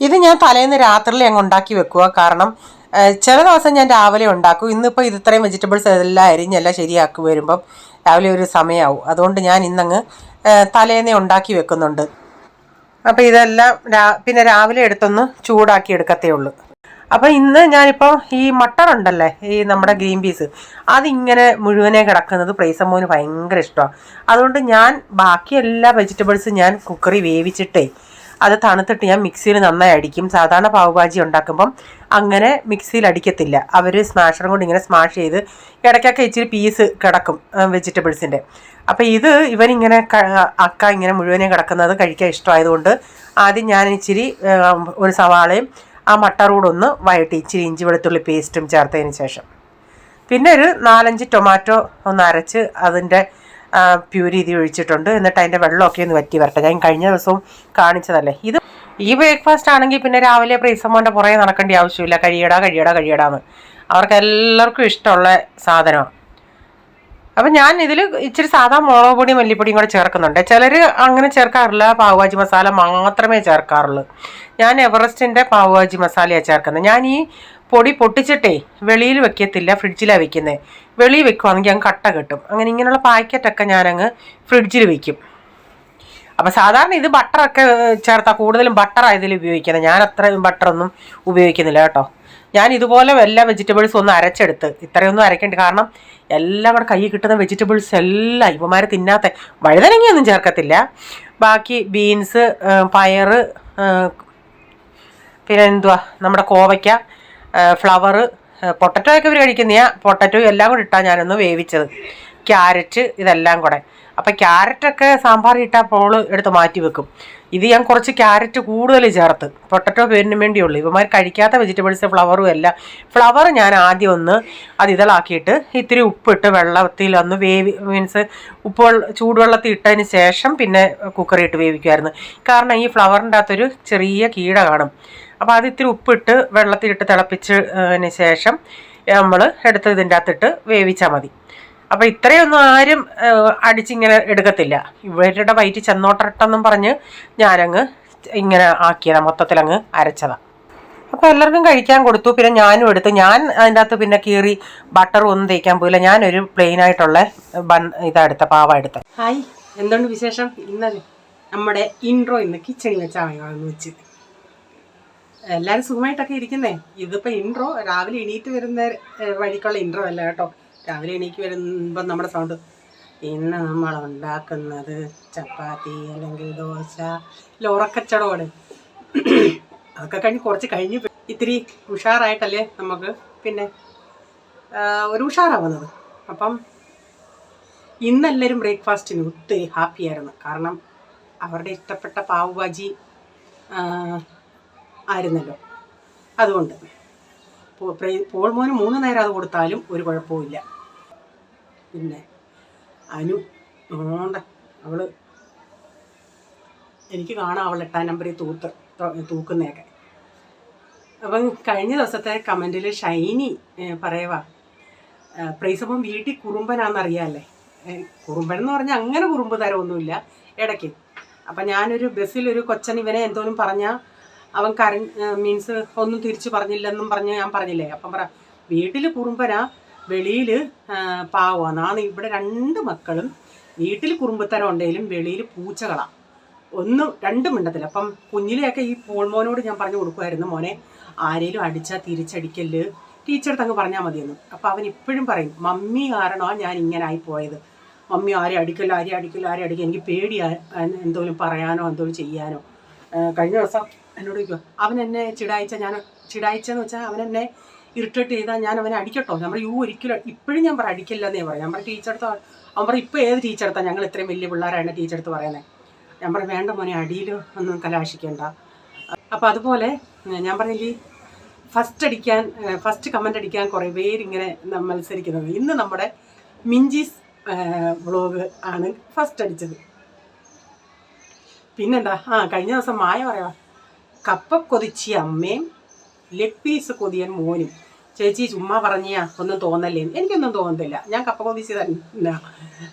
ഇത് ഞാൻ തലേന്ന് രാത്രിയിൽ അങ്ങ് ഉണ്ടാക്കി വെക്കുക. കാരണം ചില ദിവസം ഞാൻ രാവിലെ ഉണ്ടാക്കും. ഇന്നിപ്പോൾ ഇത്രയും വെജിറ്റബിൾസ് എല്ലാം അരിഞ്ഞെല്ലാം ശരിയാക്കി വരുമ്പം രാവിലെ ഒരു സമയമാവും. അതുകൊണ്ട് ഞാൻ ഇന്നങ്ങ് തലേന്നേ ഉണ്ടാക്കി വെക്കുന്നുണ്ട്. അപ്പോൾ ഇതെല്ലാം പിന്നെ രാവിലെ എടുത്തൊന്ന് ചൂടാക്കി എടുക്കത്തേ ഉള്ളൂ. അപ്പോൾ ഇന്ന് ഞാനിപ്പോൾ ഈ മട്ടർ ഉണ്ടല്ലേ, ഈ നമ്മുടെ ഗ്രീൻ പീസ്, അതിങ്ങനെ മുഴുവനെ കിടക്കുന്നത് പ്രൈസമ്മോന് ഭയങ്കര ഇഷ്ടമാണ്. അതുകൊണ്ട് ഞാൻ ബാക്കി എല്ലാ വെജിറ്റബിൾസും ഞാൻ കുക്കറിൽ വേവിച്ചിട്ടേ അത് തണുത്തിട്ട് ഞാൻ മിക്സിയിൽ നന്നായി അടിക്കും. സാധാരണ പാവ് ഭാജി ഉണ്ടാക്കുമ്പം അങ്ങനെ മിക്സിയിൽ അടിക്കത്തില്ല. അവർ സ്മാഷറും കൊണ്ട് ഇങ്ങനെ സ്മാഷ് ചെയ്ത് ഇടയ്ക്കൊക്കെ ഇച്ചിരി പീസ് കിടക്കും വെജിറ്റബിൾസിൻ്റെ. അപ്പോൾ ഇത് ഇവനിങ്ങനെ ഇങ്ങനെ മുഴുവനെ കിടക്കുന്നത് കഴിക്കാൻ ഇഷ്ടമായതുകൊണ്ട് ആദ്യം ഞാൻ ഇച്ചിരി ഒരു സവാളയും ആ മട്ടറൂടൊന്ന് വഴറ്റി ഇച്ചിരി ഇഞ്ചി വെളുത്തുള്ളി പേസ്റ്റും ചേർത്തതിന് ശേഷം പിന്നെ ഒരു 4-5 ടൊമാറ്റോ ഒന്ന് അരച്ച് അതിൻ്റെ പ്യൂരി ഇത് ഒഴിച്ചിട്ടുണ്ട്. എന്നിട്ട് അതിൻ്റെ വെള്ളമൊക്കെ ഒന്ന് വറ്റി വരട്ടെ. ഞാൻ കഴിഞ്ഞ ദിവസവും കാണിച്ചതല്ലേ. ഇത് ഈ ബ്രേക്ക്ഫാസ്റ്റ് ആണെങ്കിൽ പിന്നെ രാവിലെ പ്രീസമ്മോൻ്റെ പുറകെ നടക്കേണ്ട ആവശ്യമില്ല. കഴിയടാന്ന് അവർക്ക് എല്ലാവർക്കും ഇഷ്ടമുള്ള സാധനമാണ്. അപ്പം ഞാൻ ഇതിൽ ഇച്ചിരി സാധാ മുളക് പൊടിയും മല്ലിപ്പൊടിയും കൂടെ ചേർക്കുന്നുണ്ട്. ചിലർ അങ്ങനെ ചേർക്കാറില്ല, പാവ് ഭാജി മസാല മാത്രമേ ചേർക്കാറുള്ളൂ. ഞാൻ എവറസ്റ്റിൻ്റെ പാവ് ഭാജി മസാലയാണ് ചേർക്കുന്നത്. ഞാൻ ഈ പൊടി പൊട്ടിച്ചിട്ടേ വെളിയിൽ വെക്കത്തില്ല, ഫ്രിഡ്ജിലാണ് വെക്കുന്നത്. വെളിയിൽ വെക്കുവാണെങ്കിൽ അങ്ങ് കട്ട കെട്ടും. അങ്ങനെ ഇങ്ങനെയുള്ള പാക്കറ്റൊക്കെ ഞാനങ്ങ് ഫ്രിഡ്ജിൽ വെക്കും. അപ്പോൾ സാധാരണ ഇത് ബട്ടറൊക്കെ ചേർത്താൽ കൂടുതലും ബട്ടറാണ് ഇതിൽ ഉപയോഗിക്കുന്നത്. ഞാൻ അത്രയും ബട്ടറൊന്നും ഉപയോഗിക്കുന്നില്ല കേട്ടോ. ഞാൻ ഇതുപോലെ എല്ലാ വെജിറ്റബിൾസും ഒന്ന് അരച്ചെടുത്ത്, ഇത്രയൊന്നും അരക്കേണ്ട, കാരണം എല്ലാം കൂടെ കയ്യിൽ കിട്ടുന്ന വെജിറ്റബിൾസ് എല്ലാം ഇവന്മാർ തിന്നാത്ത, വഴുതനങ്ങയൊന്നും ചേർക്കത്തില്ല. ബാക്കി ബീൻസ്, പയറ്, പിന്നെ എന്തുവാ നമ്മുടെ കോവയ്ക്ക, ഫ്ലവർ, പൊട്ടറ്റോ ഒക്കെ ഇവർ കഴിക്കുന്നതാണ്. പൊട്ടറ്റോ എല്ലാം കൂടെ ഇട്ടാൽ ഞാനൊന്ന് വേവിച്ചത്. ക്യാരറ്റ്, ഇതെല്ലാം കൂടെ. അപ്പം ക്യാരറ്റൊക്കെ സാമ്പാർ ഇട്ടാൽ പോൾ എടുത്ത് മാറ്റി വെക്കും. ഇത് ഞാൻ കുറച്ച് ക്യാരറ്റ് കൂടുതൽ ചേർത്ത്, പൊട്ടറ്റോ പേരിന് വേണ്ടിയുള്ളൂ. ഇവന്മാർ കഴിക്കാത്ത വെജിറ്റബിൾസ് ഫ്ലവറും എല്ലാം. ഫ്ലവർ ഞാൻ ആദ്യം ഒന്ന് അത് ഇതളാക്കിയിട്ട് ഇത്തിരി ഉപ്പിട്ട് വെള്ളത്തിൽ ഒന്ന് മീൻസ് ചൂടുവെള്ളത്തിൽ ഇട്ടതിന് ശേഷം പിന്നെ കുക്കറിൽ ഇട്ട് വേവിക്കുമായിരുന്നു. കാരണം ഈ ഫ്ലവറിൻ്റെ അകത്തൊരു ചെറിയ കീട കാണും. അപ്പോൾ അത് ഇത്തിരി ഉപ്പിട്ട് വെള്ളത്തിലിട്ട് തിളപ്പിച്ചതിന് ശേഷം നമ്മൾ എടുത്ത് ഇതിൻ്റെ അകത്തിട്ട് വേവിച്ചാൽ മതി. അപ്പോൾ ഇത്രയൊന്നും ആരും അടിച്ചിങ്ങനെ എടുക്കത്തില്ല. ഇവരുടെ വയറ്റ് ചെന്നോട്ടട്ടെന്നും പറഞ്ഞ് ഞാനങ്ങ് ഇങ്ങനെ ആക്കിയതാണ്, മൊത്തത്തിലങ്ങ് അരച്ചതാണ്. അപ്പോൾ എല്ലാവർക്കും കഴിക്കാൻ കൊടുത്തു. പിന്നെ ഞാനും എടുത്ത്, ഞാൻ അതിൻ്റെ അകത്ത് പിന്നെ കീറി ബട്ടറും ഒന്നും തേക്കാൻ പോയില്ല. ഞാനൊരു പ്ലെയിനായിട്ടുള്ള ഇതെടുത്ത പാവ എടുത്ത. ഹായ്, എന്തുകൊണ്ട് വിശേഷം? ഇന്ന് നമ്മുടെ ഇൻട്രോ ഇന്ന് കിച്ചണിൽ വെച്ചാൽ വെച്ച് എല്ലാവരും സുഖമായിട്ടൊക്കെ ഇരിക്കുന്നേ. ഇതിപ്പോൾ ഇൻട്രോ രാവിലെ എണീറ്റ് വരുന്ന വഴിക്കുള്ള ഇൻട്രോ അല്ല കേട്ടോ. രാവിലെ എണീക്ക് വരുമ്പം നമ്മുടെ സൗണ്ട്. ഇന്ന് നമ്മൾ ഉണ്ടാക്കുന്നത് ചപ്പാത്തി അല്ലെങ്കിൽ ദോശ, ലോറക്കച്ചടമാണ്. അതൊക്കെ കുറച്ച് കഴിഞ്ഞ് ഇത്തിരി ഉഷാറായിട്ടല്ലേ നമുക്ക് പിന്നെ ഒരു ഉഷാറാവുന്നത്. അപ്പം ഇന്നെല്ലാവരും ബ്രേക്ക്ഫാസ്റ്റിന് ഒത്തിരി ഹാപ്പിയായിരുന്നു. കാരണം അവരുടെ ഇഷ്ടപ്പെട്ട പാവ് ഭാജി ആയിരുന്നല്ലോ. അതുകൊണ്ട് പോൾ മോന് 3 നേരം അത് കൊടുത്താലും ഒരു കുഴപ്പമില്ല. പിന്നെ അനു അവള് എനിക്ക് കാണാം അവൾ 8-ാം നമ്പറിൽ തൂക്കുന്നതൊക്കെ. അപ്പം കഴിഞ്ഞ ദിവസത്തെ കമൻറ്റിൽ ഷൈനി പറയുക, പ്രൈസപ്പം വീട്ടിൽ കുറുമ്പനാണെന്നറിയാമല്ലേ. കുറുമ്പൻ എന്ന് പറഞ്ഞാൽ അങ്ങനെ കുറുമ്പ് തരമൊന്നുമില്ല ഇടയ്ക്ക്. അപ്പം ഞാനൊരു ബസ്സിലൊരു കൊച്ചൻ ഇവനെ എന്തോലും പറഞ്ഞാൽ അവൻ മീൻസ് ഒന്നും തിരിച്ചു പറഞ്ഞില്ലെന്നും പറഞ്ഞ് ഞാൻ പറഞ്ഞില്ലേ. അപ്പം വീട്ടിൽ കുറുമ്പനാ, വെളിയിൽ പാവമാണ്. ഇവിടെ 2 മക്കളും വീട്ടിൽ കുറുമ്പത്തരം ഉണ്ടെങ്കിലും വെളിയിൽ പൂച്ചകളാണ്. 2 മിണ്ടത്തില്ല. അപ്പം കുഞ്ഞിലെയൊക്കെ ഈ പോൾമോനോട് ഞാൻ പറഞ്ഞു കൊടുക്കുമായിരുന്നു, മോനെ ആരെങ്കിലും അടിച്ചാൽ തിരിച്ചടിക്കല്, ടീച്ചർക്ക് അങ്ങ് പറഞ്ഞാൽ മതിയെന്ന്. അപ്പം അവൻ ഇപ്പോഴും പറയും, മമ്മി കാരണമാണ് ഞാൻ ഇങ്ങനെ ആയിപ്പോയത്. മമ്മി ആരെ അടിക്കല്ലോ, എനിക്ക് പേടിയാ എന്തോലും പറയാനോ എന്തോലും ചെയ്യാനോ. കഴിഞ്ഞ ദിവസം എന്നോട് ചോദിക്കുക, അവൻ എന്നെ ചിടായിച്ചെന്ന് വെച്ചാൽ അവൻ എന്നെ ഇറിറ്റേറ്റ് ചെയ്താൽ ഞാൻ അവനെ അടിക്കട്ടോ? ഞാൻ പറയും, ഒരിക്കലും ഇപ്പോഴും ഞാൻ പറയാം അടിക്കില്ലെന്നേ പറയാം. ഞാൻ പറയും ടീച്ചറെടുത്ത്. അവൻ പറയും, ഇപ്പോൾ ഏത് ടീച്ചറെടുത്താണ്? ഞങ്ങൾ ഇത്രയും വലിയ പിള്ളേരാണ് ടീച്ചറെടുത്ത് പറയുന്നത്. ഞാൻ പറയും, വേണ്ട മോനെ, അടിയിൽ ഒന്നും കലാശിക്കേണ്ട. അപ്പോൾ അതുപോലെ ഞാൻ പറഞ്ഞില്ലേ, ഫസ്റ്റ് കമൻ്റ് അടിക്കാൻ കുറേ പേരിങ്ങനെ മത്സരിക്കുന്നത്. ഇന്ന് നമ്മുടെ മിഞ്ചീസ് വ്ളോഗ് ആണ് ഫസ്റ്റ് അടിച്ചത്. പിന്നെന്താ, കഴിഞ്ഞ ദിവസം മായ പറയാ, കപ്പ കൊതിച്ചിയ അമ്മയും ലെഗ് പീസ് കൊതിയൻ മോനും. ചേച്ചി ചുമ്മാ പറഞ്ഞാ ഒന്നും തോന്നല്ലേ? എനിക്കൊന്നും തോന്നുന്നില്ല. ഞാൻ കപ്പ കൊതിച്ച് തന്നെ.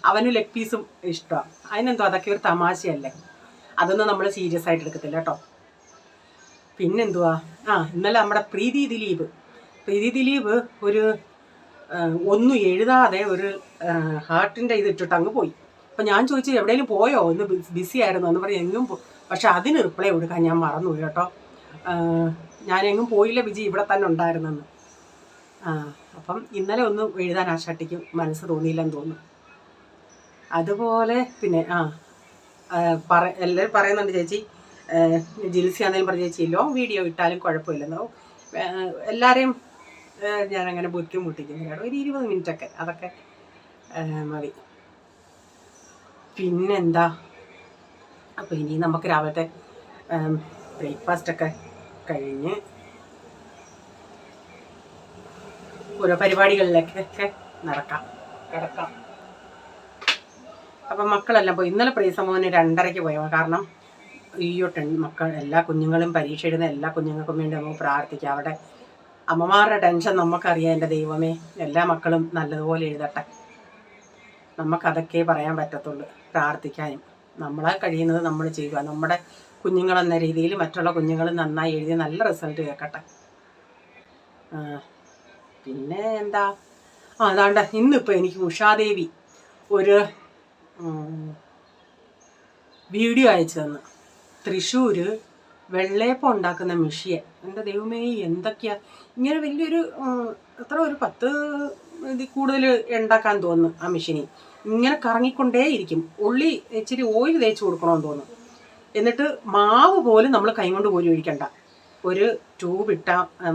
അവന് ലെഗ് പീസും ഇഷ്ടമാണ്. അതിനെന്തോ, അതൊക്കെ ഒരു തമാശയല്ലേ. അതൊന്നും നമ്മൾ സീരിയസ് ആയിട്ട് എടുക്കത്തില്ല കേട്ടോ. പിന്നെന്തുവാ, ഇന്നലെ നമ്മുടെ പ്രീതി ദിലീപ് ഒരു ഒന്നും എഴുതാതെ ഒരു ഹാർട്ടിൻ്റെ ഇതിട്ടിട്ട് അങ്ങ് പോയി. അപ്പം ഞാൻ ചോദിച്ചു എവിടെയെങ്കിലും പോയോ, ഒന്ന് ബിസി ആയിരുന്നു എന്ന് പറഞ്ഞ് എങ്ങും പക്ഷെ അതിന് റിപ്ലൈ കൊടുക്കാൻ ഞാൻ മറന്നുപോയി കേട്ടോ. ഞാനെങ്ങും പോയില്ല ബിജി, ഇവിടെ തന്നെ ഉണ്ടായിരുന്നെന്ന്. അപ്പം ഇന്നലെ ഒന്നും എഴുതാൻ ആശാട്ടിക്ക് മനസ്സ് തോന്നിയില്ലെന്ന് തോന്നുന്നു. അതുപോലെ പിന്നെ എല്ലാവരും പറയുന്നുണ്ട് ചേച്ചി, ജിൽസി ആണെങ്കിലും പറഞ്ഞ ചേച്ചി ലോങ് വീഡിയോ ഇട്ടാലും കുഴപ്പമില്ലെന്നോ. എല്ലാവരെയും ഞാനങ്ങനെ ബുദ്ധിമുട്ടിക്കുന്നില്ല, ഒരു 20 മിനിറ്റൊക്കെ അതൊക്കെ മതി. പിന്നെന്താ, അപ്പോൾ ഇനി നമുക്ക് രാവിലത്തെ ബ്രേക്ക്ഫാസ്റ്റൊക്കെ കഴിഞ്ഞ് ഓരോ പരിപാടികളിലേക്കൊക്കെ കിടക്കാം. അപ്പം മക്കളെല്ലാം പോയി. ഇന്നലെ പ്രീസമോന് 2:30 പോയ, കാരണം മക്കൾ എല്ലാ കുഞ്ഞുങ്ങളും പരീക്ഷ എഴുതുന്ന എല്ലാ കുഞ്ഞുങ്ങൾക്കും വേണ്ടി നമുക്ക് പ്രാർത്ഥിക്കാം. അവിടെ അമ്മമാരുടെ ടെൻഷൻ നമുക്കറിയാം. എൻ്റെ ദൈവമേ, എല്ലാ മക്കളും നല്ലതുപോലെ എഴുതട്ടെ. നമുക്കതൊക്കെ പറയാൻ പറ്റത്തുള്ളൂ, പ്രാർത്ഥിക്കാനും. നമ്മളെ കഴിയുന്നത് നമ്മൾ ചെയ്യുക. നമ്മുടെ കുഞ്ഞുങ്ങളെന്ന രീതിയിൽ മറ്റുള്ള കുഞ്ഞുങ്ങൾ നന്നായി എഴുതി നല്ല റിസൾട്ട് കേൾക്കട്ടെ. പിന്നെ എന്താ, അതാണ്ട് ഇന്നിപ്പോൾ എനിക്ക് ഉഷാദേവി ഒരു വീഡിയോ അയച്ചു തന്നു. തൃശ്ശൂർ വെള്ളയപ്പം ഉണ്ടാക്കുന്ന മെഷീൻ. എൻ്റെ ദൈവമേ, എന്തൊക്കെയാ ഇങ്ങനെ വലിയൊരു ഒരു 10 ഇതിൽ കൂടുതൽ ഉണ്ടാക്കാൻ തോന്നുന്നു. ആ മെഷീനിൽ ഇങ്ങനെ കറങ്ങിക്കൊണ്ടേയിരിക്കും. ഉള്ളി ഇച്ചിരി ഓയിൽ തേച്ച് കൊടുക്കണമെന്ന് തോന്നുന്നു. എന്നിട്ട് മാവ് പോലും നമ്മൾ കൈകൊണ്ട് പോലും ഒഴിക്കണ്ട. ഒരു ട്യൂബ് ഇട്ട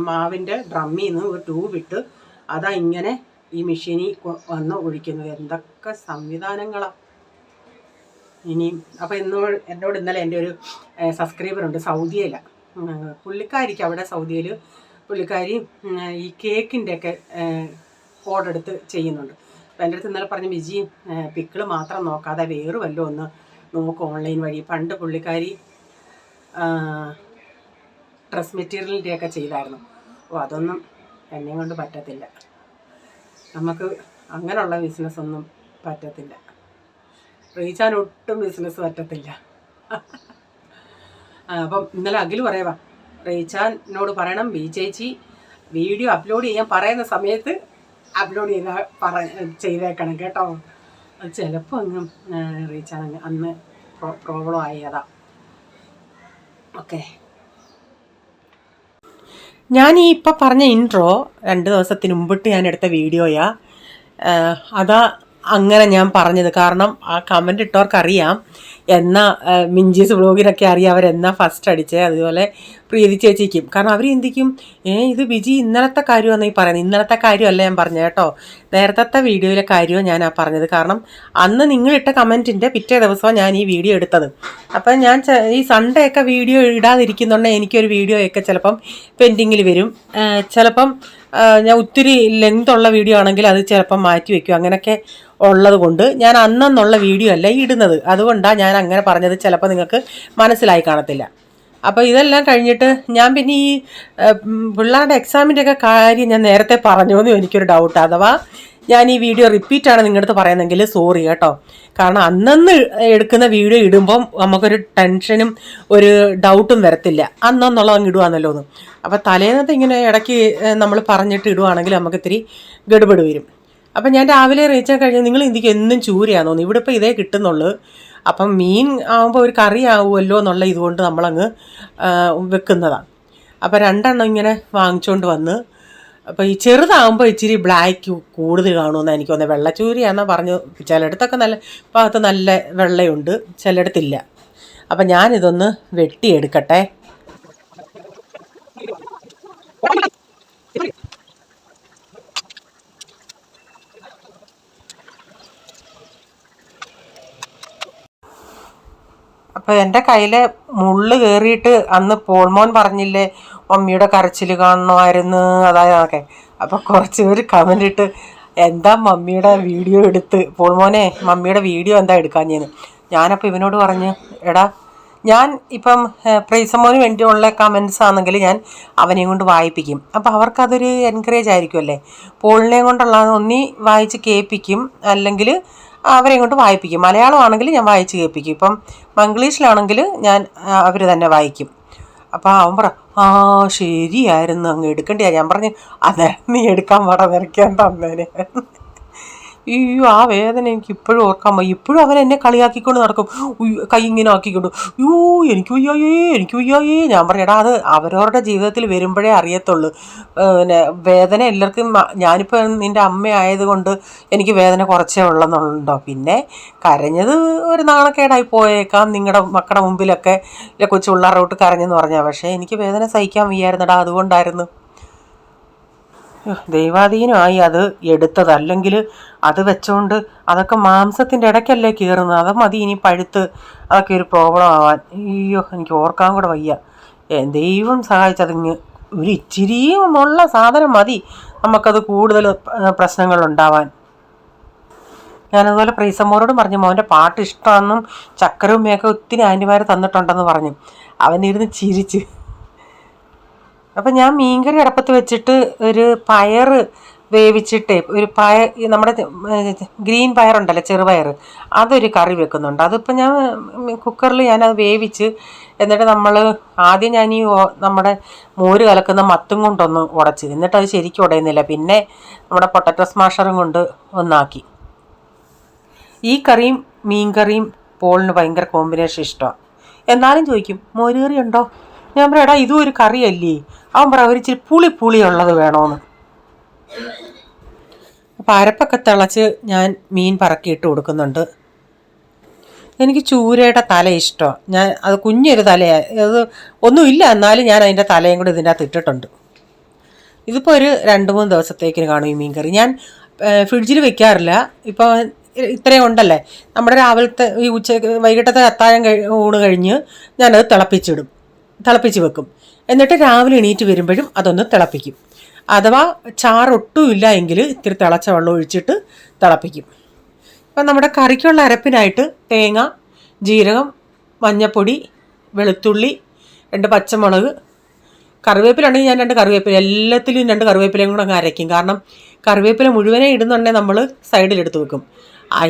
മാവിൻ്റെ ഡ്രമ്മിൽ നിന്ന് ഒരു ട്യൂബ് ഇട്ട് അതാ ഇങ്ങനെ ഈ മെഷീനിൽ വന്ന് ഒഴിക്കുന്നത്. എന്തൊക്കെ സംവിധാനങ്ങളാണ് ഇനിയും. അപ്പോൾ എന്നോട് ഇന്നലെ എൻ്റെ ഒരു സബ്സ്ക്രൈബറുണ്ട് സൗദിയിലാണ്, പുള്ളിക്കാരിക്ക് അവിടെ സൗദിയിൽ പുള്ളിക്കാരി ഈ കേക്കിൻ്റെയൊക്കെ ഓർഡർ എടുത്ത് ചെയ്യുന്നുണ്ട്. അപ്പോൾ എൻ്റെ അടുത്ത് ഇന്നലെ പറഞ്ഞ് ബിജി പിക്കിൾ മാത്രം നോക്കാതെ വേറെ വല്ലതും ഒന്ന് നോക്കും ഓൺലൈൻ വഴി. പണ്ട് പുള്ളിക്കാരി ഡ്രസ് മെറ്റീരിയലിൻ്റെയൊക്കെ ചെയ്തായിരുന്നു. അതൊന്നും എന്നെ കൊണ്ട് പറ്റത്തില്ല. നമുക്ക് അങ്ങനെയുള്ള ബിസിനസ്സൊന്നും പറ്റത്തില്ല. റീച്ചാൻ ഒട്ടും ബിസിനസ് പറ്റത്തില്ല. അപ്പം ഇന്നലെ അഖിൽ പറയുക, റീച്ചാനോട് പറയണം ബി ചേച്ചി വീഡിയോ അപ്ലോഡ് ചെയ്യാൻ പറയുന്ന സമയത്ത് അപ്ലോഡ് ചെയ്തേക്കണം കേട്ടോ. അത് ചിലപ്പോൾ അങ്ങ് റീച്ചാൻ അന്ന് പ്രോബ്ലം ആയതാ. ഓക്കെ, ഞാൻ ഈ ഇപ്പം പറഞ്ഞ ഇൻട്രോ 2 ദിവസത്തിന് മുമ്പിട്ട് ഞാൻ എടുത്ത വീഡിയോയാ. അതാ അങ്ങനെ ഞാൻ പറഞ്ഞത്. കാരണം ആ കമൻ്റ് ഇട്ടവർക്കറിയാം, എന്നാ മിഞ്ചീസ് വ്ളോഗിനൊക്കെ അറിയാം അവരെന്നാ ഫസ്റ്റ് അടിച്ചത്. അതുപോലെ പ്രീതി ചേച്ചിക്കും. കാരണം അവർ ചിന്തിക്കും, ഇത് ബിജി ഇന്നലത്തെ കാര്യമാണ് ഈ പറയുന്നത്. ഇന്നലത്തെ കാര്യമല്ല ഞാൻ പറഞ്ഞത് കേട്ടോ, നേരത്തെ വീഡിയോയിലെ കാര്യമാണ് ഞാൻ പറഞ്ഞത്. കാരണം അന്ന് നിങ്ങളിട്ട കമൻറ്റിൻ്റെ പിറ്റേ ദിവസമാണ് ഞാൻ ഈ വീഡിയോ എടുത്തത്. അപ്പം ഞാൻ ഈ സൺഡേ ഒക്കെ വീഡിയോ ഇടാതിരിക്കുന്നുണ്ടെങ്കിൽ എനിക്കൊരു വീഡിയോ ഒക്കെ ചിലപ്പം പെൻഡിങ്ങിൽ വരും. ചിലപ്പം ഞാൻ ഒത്തിരി ലെങ്ത് ഉള്ള വീഡിയോ ആണെങ്കിൽ അത് ചിലപ്പം മാറ്റി വയ്ക്കും. അങ്ങനെയൊക്കെ ഉള്ളത് കൊണ്ട് ഞാൻ അന്നുള്ള വീഡിയോ അല്ല ഇടുന്നത്. അതുകൊണ്ടാണ് ഞാൻ അങ്ങനെ പറഞ്ഞത്. ചിലപ്പോൾ നിങ്ങൾക്ക് മനസ്സിലായി കാണത്തില്ല. അപ്പോൾ ഇതെല്ലാം കഴിഞ്ഞിട്ട് ഞാൻ പിന്നെ ഈ പിള്ളേരുടെ എക്സാമിൻ്റെ ഒക്കെ കാര്യം ഞാൻ നേരത്തെ പറഞ്ഞോന്നും എനിക്കൊരു ഡൗട്ട്. അഥവാ ഞാൻ ഈ വീഡിയോ റിപ്പീറ്റാണ് നിങ്ങളുടെ അടുത്ത് പറയുന്നതെങ്കിൽ സോറി കേട്ടോ. കാരണം അന്നന്ന് എടുക്കുന്ന വീഡിയോ ഇടുമ്പം നമുക്കൊരു ടെൻഷനും ഒരു ഡൗട്ടും വരത്തില്ല. അന്നെന്നുള്ളത് അങ്ങ് ഇടുവാന്നല്ലോ എന്ന്. അപ്പോൾ തലേന്നത്തെ ഇങ്ങനെ ഇടയ്ക്ക് നമ്മൾ പറഞ്ഞിട്ട് ഇടുവാണെങ്കിൽ നമുക്ക് ഇത്തിരി ഗഡുബഡ് വരും. അപ്പം ഞാൻ രാവിലെ റീച്ചാൽ കഴിഞ്ഞ് നിങ്ങൾ ഇന്ത്യക്ക് എന്നും ചൂരയാന്ന് തോന്നുന്നു. ഇവിടെ ഇപ്പോൾ ഇതേ കിട്ടുന്നുള്ളൂ. അപ്പം മീൻ ആകുമ്പോൾ ഒരു കറി ആവുമല്ലോ എന്നുള്ള ഇതുകൊണ്ട് നമ്മളങ്ങ് വെക്കുന്നതാണ്. അപ്പോൾ 2 എണ്ണം ഇങ്ങനെ വാങ്ങിച്ചുകൊണ്ട് വന്ന്, അപ്പോൾ ഈ ചെറുതാകുമ്പോൾ ഇച്ചിരി ബ്ലാക്ക് കൂടുതൽ കാണുമെന്ന് എനിക്ക് തോന്നുന്നത്. വെള്ളച്ചൂരിയാണെന്നാണ് പറഞ്ഞു. ചിലയിടത്തൊക്കെ നല്ല ഭാഗത്ത് നല്ല വെള്ളയുണ്ട്, ചിലയിടത്തില്ല. അപ്പം ഞാനിതൊന്ന് വെട്ടിയെടുക്കട്ടെ. അപ്പോൾ എൻ്റെ കയ്യിൽ മുള്ള് കയറിയിട്ട് അന്ന് പോൾമോൻ പറഞ്ഞില്ലേ മമ്മിയുടെ കരച്ചിൽ കാണണമായിരുന്നു അതായതൊക്കെ. അപ്പോൾ കുറച്ച് പേര് കമൻ്റ് ഇട്ട് എന്താ മമ്മിയുടെ വീഡിയോ എടുത്ത് പോൾമോനെ മമ്മിയുടെ വീഡിയോ എന്താ എടുക്കാഞ്ഞെന്ന്. ഞാനപ്പോൾ ഇവനോട് പറഞ്ഞു, എടാ ഞാൻ ഇപ്പം പ്രൈസമോന് വേണ്ടിയുള്ള കമൻസ് ആണെങ്കിൽ ഞാൻ അവനെയും കൊണ്ട് വായിപ്പിക്കും. അപ്പോൾ അവർക്കതൊരു എൻകറേജ് ആയിരിക്കുമല്ലേ. പോളിനെയും കൊണ്ടുള്ള ഒന്നി വായിച്ച് കേൾപ്പിക്കും, അല്ലെങ്കിൽ അവരെ കൊണ്ട് വായിപ്പിക്കും. മലയാളം ആണെങ്കിൽ ഞാൻ വായിച്ച് കേൾപ്പിക്കും. ഇപ്പം മംഗ്ലീഷിലാണെങ്കിൽ ഞാൻ അവർ തന്നെ വായിക്കും. അപ്പോൾ അവൻ പറ ആ ശരിയായിരുന്നു, അങ്ങ് എടുക്കേണ്ടിയാ. ഞാൻ പറഞ്ഞു അതെ നീ എടുക്കാൻ നിറയ്ക്കാൻ തന്നേനെ. അയ്യോ ആ വേദന എനിക്ക് ഇപ്പോഴും ഓർക്കാൻ വയ്യ. ഇപ്പോഴും അവൻ എന്നെ കളിയാക്കിക്കൊണ്ട് നടക്കും, കൈ ഇങ്ങനെ ആക്കിക്കൊണ്ട്. യോ എനിക്ക് വയ്യായേ എനിക്ക് വയ്യായേ. ഞാൻ പറഞ്ഞടാ അത് അവരവരുടെ ജീവിതത്തിൽ വരുമ്പോഴേ അറിയത്തുള്ളൂ. പിന്നെ വേദന എല്ലാവർക്കും. ഞാനിപ്പോൾ നിൻ്റെ അമ്മ ആയതുകൊണ്ട് എനിക്ക് വേദന കുറച്ചേ ഉള്ളെന്നുണ്ടോ? പിന്നെ കരഞ്ഞത് ഒരു നാണക്കേടായി പോയേക്കാം നിങ്ങളുടെ മക്കളുടെ മുമ്പിലൊക്കെ, കൊച്ചു പിള്ളേരോട്ട് കരഞ്ഞെന്ന് പറഞ്ഞാൽ. പക്ഷേ എനിക്ക് വേദന സഹിക്കാൻ വയ്യായിരുന്നടാ, അതുകൊണ്ടായിരുന്നു. ദൈവാധീനമായി അത് എടുത്തത്. അല്ലെങ്കിൽ അത് വെച്ചോണ്ട് അതൊക്കെ മാംസത്തിൻ്റെ ഇടയ്ക്കല്ലേ കയറുന്നത്. അത് മതി ഇനി പഴുത്ത് അതൊക്കെ ഒരു പ്രോബ്ലം ആവാൻ. അയ്യോ എനിക്ക് ഓർക്കാൻ കൂടെ വയ്യ. ദൈവം സഹായിച്ചതിങ്ങ് ഒരു ഇച്ചിരിയും ഉള്ള സാധനം മതി നമുക്കത് കൂടുതൽ പ്രശ്നങ്ങൾ ഉണ്ടാവാൻ. ഞാനതുപോലെ പ്രീസമ്മോരോട് പറഞ്ഞു മോൻ്റെ പാട്ട് ഇഷ്ടമാണെന്നും ചക്കരവും മേയൊക്കെ ഒത്തിരി ആൻറ്റിമാർ തന്നിട്ടുണ്ടെന്ന് പറഞ്ഞു. അവനിരുന്ന് ചിരിച്ച്. അപ്പം ഞാൻ മീൻകറി അടപ്പത്ത് വെച്ചിട്ട് ഒരു പയർ വേവിച്ചിട്ടേ, ഒരു നമ്മുടെ ഗ്രീൻ പയറുണ്ടല്ലോ, ചെറുപയർ, അതൊരു കറി വെക്കുന്നുണ്ട്. അതിപ്പോൾ ഞാൻ കുക്കറിൽ ഞാനത് വേവിച്ച്, എന്നിട്ട് ആദ്യം ഞാൻ നമ്മുടെ മോര് കലക്കുന്ന മത്തും കൊണ്ടൊന്ന് ഉടച്ച്, എന്നിട്ട് അത് ശരിക്കും ഉടയുന്നില്ല. പിന്നെ നമ്മുടെ പൊട്ടറ്റോ സ്മാഷറും കൊണ്ട് ഒന്നാക്കി. ഈ കറിയും മീൻ കറിയും പോളിന് ഭയങ്കര കോമ്പിനേഷൻ ഇഷ്ടമാണ്. എന്നാലും ചോദിക്കും മോര് കറി ഉണ്ടോ? ഞാൻ പറയാം എടാ ഇതും ഒരു കറിയല്ലേ. അവൻ പറയാം ഒരു ഇച്ചിരി പുളിയുള്ളത് വേണമെന്ന്. അപ്പം അരപ്പൊക്കെ തിളച്ച് ഞാൻ മീൻ പറക്കിയിട്ട് കൊടുക്കുന്നുണ്ട്. എനിക്ക് ചൂരയുടെ തല ഇഷ്ടമാണ്. ഞാൻ അത് കുഞ്ഞൊരു തലയാണ്, അത് ഒന്നുമില്ല, എന്നാലും ഞാൻ അതിൻ്റെ തലയും കൂടി ഇതിൻ്റെ അകത്ത് ഇട്ടിട്ടുണ്ട്. ഇതിപ്പോൾ ഒരു 2-3 ദിവസത്തേക്കിന് കാണും ഈ മീൻ കറി. ഞാൻ ഫ്രിഡ്ജിൽ വെക്കാറില്ല. ഇപ്പോൾ ഇത്രയും ഉണ്ടല്ലേ, നമ്മുടെ രാവിലത്തെ ഈ വൈകിട്ടത്തെ അത്താഴം ഊണ് കഴിഞ്ഞ് ഞാനത് തിളപ്പിച്ച് വെക്കും. എന്നിട്ട് രാവിലെ എണീറ്റ് വരുമ്പോഴും അതൊന്ന് തിളപ്പിക്കും. അഥവാ ചാറൊട്ടും ഇല്ല എങ്കിൽ ഇത്തിരി തിളച്ച വെള്ളം ഒഴിച്ചിട്ട് തിളപ്പിക്കും. അപ്പം നമ്മുടെ കറിക്കുള്ള അരപ്പിനായിട്ട് തേങ്ങ, ജീരകം, മഞ്ഞൾപ്പൊടി, വെളുത്തുള്ളി, 2 പച്ചമുളക്, കറിവേപ്പിലുണ്ടെങ്കിൽ ഞാൻ 2 കറിവേപ്പില, എല്ലാത്തിലും 2 കറിവേപ്പിലയും കൂടെ അങ്ങ് അരയ്ക്കും. കാരണം കറിവേപ്പില മുഴുവനെ ഇടുന്നുണ്ടെങ്കിൽ നമ്മൾ സൈഡിലെടുത്ത് വെക്കും.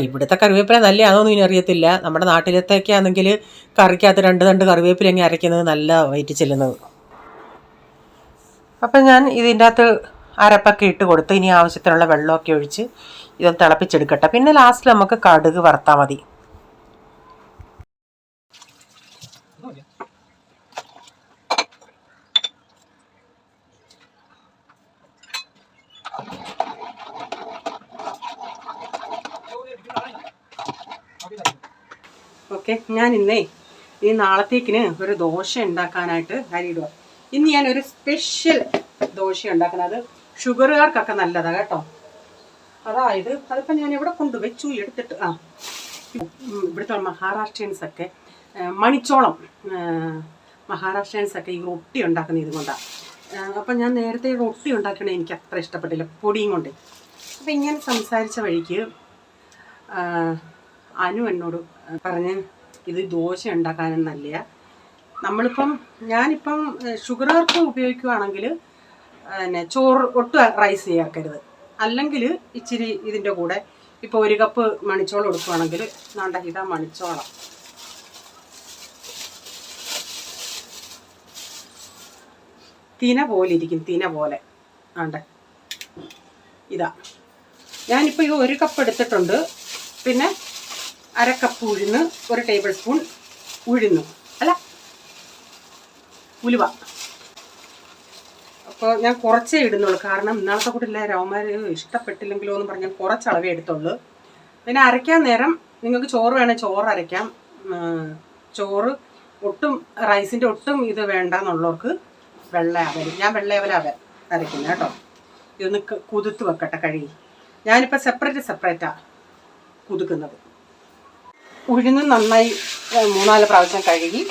ഇവിടുത്തെ കറിവേപ്പില നല്ലതാണോന്നും ഇനി അറിയത്തില്ല. നമ്മുടെ നാട്ടിലത്തേക്ക് ആണെങ്കിൽ കറിക്കകത്ത് 2 തണ്ട് കറിവേപ്പില അങ്ങ് അരയ്ക്കുന്നത് നല്ല വയറ്റി ചെല്ലുന്നത്. അപ്പം ഞാൻ ഇതിൻ്റെ അകത്ത് അരപ്പൊക്കെ ഇട്ട് കൊടുത്ത് ഇനി ആവശ്യത്തിനുള്ള വെള്ളമൊക്കെ ഒഴിച്ച് ഇതൊന്ന് തിളപ്പിച്ചെടുക്കട്ടെ. പിന്നെ ലാസ്റ്റ് നമുക്ക് കടുക് വറുത്താൽ മതി. ഓക്കെ, ഞാൻ ഇന്നേ ഈ നാളത്തേക്കിന് ഒരു ദോശ ഉണ്ടാക്കാനായിട്ട് അരിയിടുക. ഇന്ന് ഞാനൊരു സ്പെഷ്യൽ ദോശ ഉണ്ടാക്കുന്നത്. ഷുഗറുകാർക്കൊക്കെ നല്ലതാണ് കേട്ടോ. അതായത് അതിപ്പോൾ ഞാൻ ഇവിടെ കൊണ്ടുവച്ചു എടുത്തിട്ട് ഇവിടുത്തെ മഹാരാഷ്ട്രീയൻസൊക്കെ മണിച്ചോളം മഹാരാഷ്ട്രീയൻസൊക്കെ ഈ റൊട്ടി ഉണ്ടാക്കുന്ന ഇതുകൊണ്ടാണ്. അപ്പം ഞാൻ നേരത്തെ റൊട്ടി ഉണ്ടാക്കണേ എനിക്ക് അത്ര ഇഷ്ടപ്പെട്ടില്ല പൊടിയും കൊണ്ട്. അപ്പം ഇങ്ങനെ സംസാരിച്ച വഴിക്ക് അനു എന്നോട് പറഞ്ഞ് ഇത് ദോശ ഉണ്ടാക്കാനും നല്ല. ഞാനിപ്പം ഷുഗറുകാർക്ക് ഉപയോഗിക്കുകയാണെങ്കിൽ ചോറ് ഒട്ടും റൈസ് ചേർക്കരുത്. അല്ലെങ്കിൽ ഇച്ചിരി ഇതിൻ്റെ കൂടെ ഇപ്പോൾ 1 കപ്പ് മണിച്ചോളം എടുക്കുകയാണെങ്കിൽ ഇതാ മണിച്ചോളം. തിന പോലെ ഇരിക്കും, തിന പോലെ ഇതാ. ഞാനിപ്പോൾ ഇത് 1 കപ്പ് എടുത്തിട്ടുണ്ട്. പിന്നെ 1/2 കപ്പ് ഉഴുന്ന്, 1 ടേബിൾ സ്പൂൺ ഉലുവ. അപ്പോൾ ഞാൻ കുറച്ചേ ഇടുന്നുള്ളൂ. കാരണം ഇന്നാളത്തെ കൂട്ടില്ല രാമന്മാർ ഇഷ്ടപ്പെട്ടില്ലെങ്കിലോ എന്ന് പറഞ്ഞാൽ കുറച്ചളവേ എടുത്തുള്ളൂ. പിന്നെ അരയ്ക്കാൻ നേരം നിങ്ങൾക്ക് ചോറ് വേണേൽ ചോറ് അരയ്ക്കാം. ചോറ് ഒട്ടും റൈസിൻ്റെ ഒട്ടും ഇത് വേണ്ടെന്നുള്ളവർക്ക് വെള്ളയാവൽ. ഞാൻ വെള്ളയാവല അരയ്ക്കുന്നത് കേട്ടോ. ഇതൊന്ന് കുതിർത്ത് വെക്കട്ടെ കഴുകി. ഞാനിപ്പോൾ സെപ്പറേറ്റാണ് കുതുക്കുന്നത്. ഉഴുന്ന് നന്നായി 3-4 പ്രാവശ്യം കഴുകി.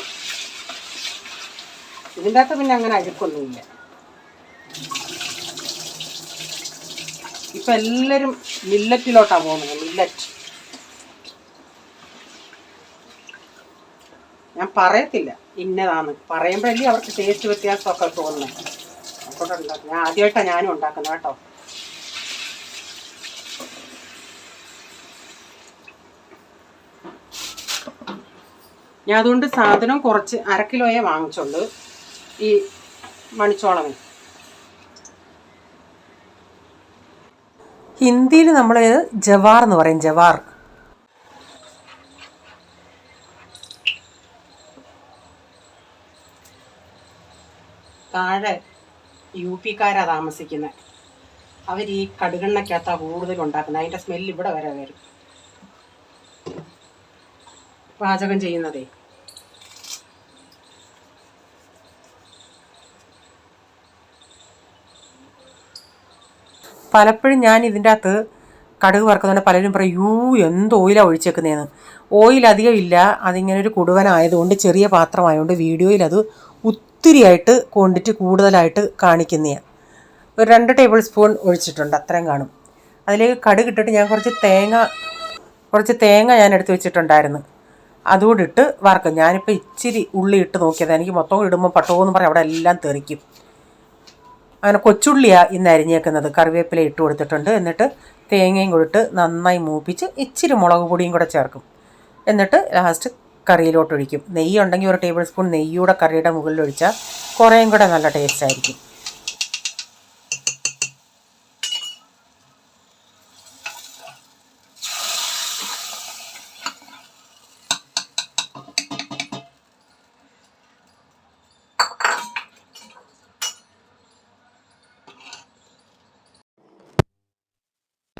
ഇതിൻ്റെ അകത്ത് പിന്നെ അങ്ങനെ അഴുക്കൊന്നുമില്ല. ഇപ്പം എല്ലാവരും മില്ലറ്റിലോട്ടാണ് പോകുന്നത്. മില്ലറ്റ് ഞാൻ പറയത്തില്ല ഇന്നതാന്ന്. പറയുമ്പോഴല്ലേ അവർക്ക് ടേസ്റ്റ് വ്യത്യാസമൊക്കെ തോന്നുന്നത്. അതുകൊണ്ട് ഉണ്ടാക്കും. ഞാൻ ആദ്യമായിട്ടാണ് ഞാനും ഉണ്ടാക്കുന്നത് കേട്ടോ. ഞാൻ അതുകൊണ്ട് സാധനം കുറച്ച് 1/2 കിലോയെ വാങ്ങിച്ചുള്ളൂ. ഈ മണിച്ചോളമേ. ഹിന്ദിയിൽ നമ്മൾ ജവാർ എന്ന് പറയും, ജവാർ. താഴെ UP-ക്കാരാണ് താമസിക്കുന്നത്. അവർ ഈ കടുകെണ്ണയ്ക്കകത്താണ് കൂടുതൽ ഉണ്ടാക്കുന്നത്. അതിൻ്റെ സ്മെല്ല് ഇവിടെ വരെ വരും പാചകം ചെയ്യുന്നതേ. പലപ്പോഴും ഞാൻ ഇതിൻ്റെ അകത്ത് കടുക് വറുക്കുന്നതുകൊണ്ട് പലരും പറയും എന്ത് ഓയിലാണ് ഒഴിച്ചേക്കുന്നതെന്ന്. ഓയിൽ അധികം ഇല്ല, അതിങ്ങനെ ഒരു കുടുവനായതുകൊണ്ട് ചെറിയ പാത്രമായതുകൊണ്ട് വീഡിയോയിൽ അത് ഒത്തിരിയായിട്ട് ക്വാണ്ടിറ്റി കൂടുതലായിട്ട് കാണിക്കുന്നതാണ്. ഒരു 2 ടേബിൾ സ്പൂൺ ഒഴിച്ചിട്ടുണ്ട്, അത്രയും കാണും. അതിലേക്ക് കടുക് ഇട്ടിട്ട് ഞാൻ കുറച്ച് തേങ്ങ ഞാൻ എടുത്ത് വെച്ചിട്ടുണ്ടായിരുന്നു, അതുകൂടി ഇട്ട് വറക്കും. ഞാനിപ്പോൾ ഇച്ചിരി ഉള്ളി ഇട്ട് നോക്കിയത്, എനിക്ക് മൊത്തം ഇടുമ്പോൾ പട്ടോന്ന് പറയും അവിടെ എല്ലാം തെറിക്കും. അങ്ങനെ കൊച്ചുള്ളിയാണ് ഇന്ന് അരിഞ്ഞേക്കുന്നത്. കറിവേപ്പില ഇട്ട് കൊടുത്തിട്ടുണ്ട്. എന്നിട്ട് തേങ്ങയും കൂടിട്ട് നന്നായി മൂപ്പിച്ച് ഇച്ചിരി മുളക് പൊടിയും കൂടെ ചേർക്കും. എന്നിട്ട് ലാസ്റ്റ് കറിയിലോട്ടൊഴിക്കും. നെയ്യ് ഉണ്ടെങ്കിൽ 1 ടേബിൾ സ്പൂൺ നെയ്യൂടെ കറിയുടെ മുകളിൽ ഒഴിച്ചാൽ കുറേയും കൂടെ നല്ല ടേസ്റ്റ് ആയിരിക്കും.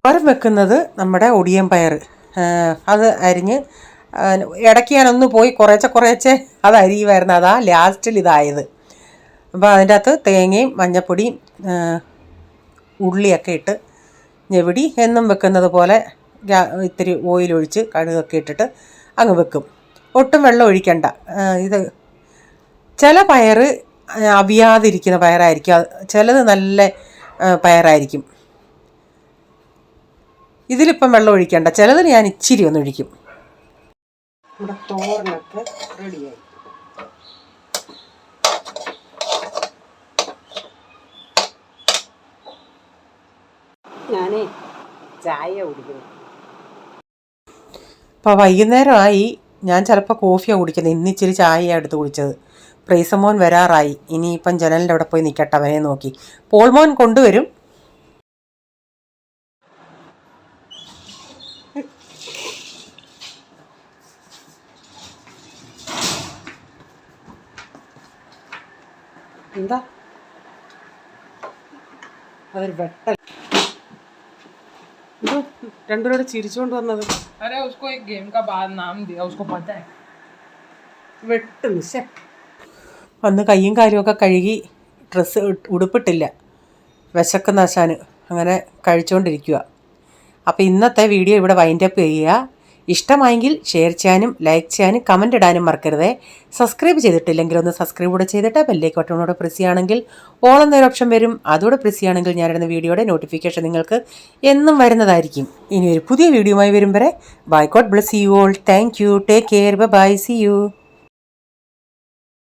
തോരൻ വെക്കുന്നത് നമ്മുടെ ഒടിയൻ പയർ. അത് അരിഞ്ഞ് ഇടയ്ക്ക് ഞാനൊന്ന് പോയി കുറേശ്ശെ അത് അരിയുമായിരുന്നു. അതാ ലാസ്റ്റിൽ ഇതായത്. അപ്പോൾ അതിൻ്റെ അകത്ത് തേങ്ങയും മഞ്ഞൾപ്പൊടിയും ഉള്ളിയൊക്കെ ഇട്ട് ഞെവിടി എന്നും വെക്കുന്നത് പോലെ ഇത്തിരി ഓയിലൊഴിച്ച് കടുകൊക്കെ ഇട്ടിട്ട് അങ്ങ് വെക്കും. ഒട്ടും വെള്ളം ഒഴിക്കണ്ട. ഇത് ചില പയർ അവിയാതിരിക്കുന്ന പയറായിരിക്കും, ചിലത് നല്ല പയറായിരിക്കും. ഇതിലിപ്പം വെള്ളം ഒഴിക്കണ്ട, ചിലതിന് ഞാൻ ഇച്ചിരി ഒന്ന് ഒഴിക്കും. നമ്മുടെ തോരനൊക്കെ റെഡിയായി. ഞാനേ ചായ കുടിക്കുന്നു. ഇപ്പോൾ വൈകുന്നേരമായി. ഞാൻ ചിലപ്പോൾ കോഫിയാണ് കുടിക്കുന്നത്. ഇന്നിച്ചിരി ചായയാണ് എടുത്ത് കുടിച്ചത്. പ്രൈസമോൻ വരാറായി. ഇനിയിപ്പം ജനലിൻ്റെ അവിടെ പോയി നിൽക്കട്ടെ, അവനെ നോക്കി. പോൾമോൻ കൊണ്ടുവരും. എന്താ അതൊരു വെട്ടൽ. രണ്ടുപേരോട് ചിരിച്ചുകൊണ്ട് വന്നത്. വെട്ടും വന്ന് കയ്യും കാര്യമൊക്കെ കഴുകി ഡ്രസ്സ് ഉടുപ്പിട്ടില്ല, വിശക്കുന്ന ആശാന്. അങ്ങനെ കഴിച്ചുകൊണ്ടിരിക്കുക. അപ്പോൾ ഇന്നത്തെ വീഡിയോ ഇവിടെ വൈൻഡപ്പ് ചെയ്യുക. ഇഷ്ടമായെങ്കിൽ ഷെയർ ചെയ്യാനും ലൈക്ക് ചെയ്യാനും കമൻ്റ് ഇടാനും മറക്കരുതേ. സബ്സ്ക്രൈബ് ചെയ്തിട്ടില്ലെങ്കിൽ ഒന്ന് സബ്സ്ക്രൈബ് കൂടെ ചെയ്തിട്ട് ബെല്ലേക്ക് ബട്ടണോടെ പ്രസ് ചെയ്യുകയാണെങ്കിൽ ഓൾ എന്നൊരു ഓപ്ഷൻ വരും. അതുകൂടെ പ്രസ് ചെയ്യുകയാണെങ്കിൽ ഞാനിടുന്ന വീഡിയോയുടെ നോട്ടിഫിക്കേഷൻ നിങ്ങൾക്ക് എന്നും വരുന്നതായിരിക്കും. ഇനി ഒരു പുതിയ വീഡിയോയുമായി വരും വരെ bye. God bless you all. Thank you. Take care. Bye. See U.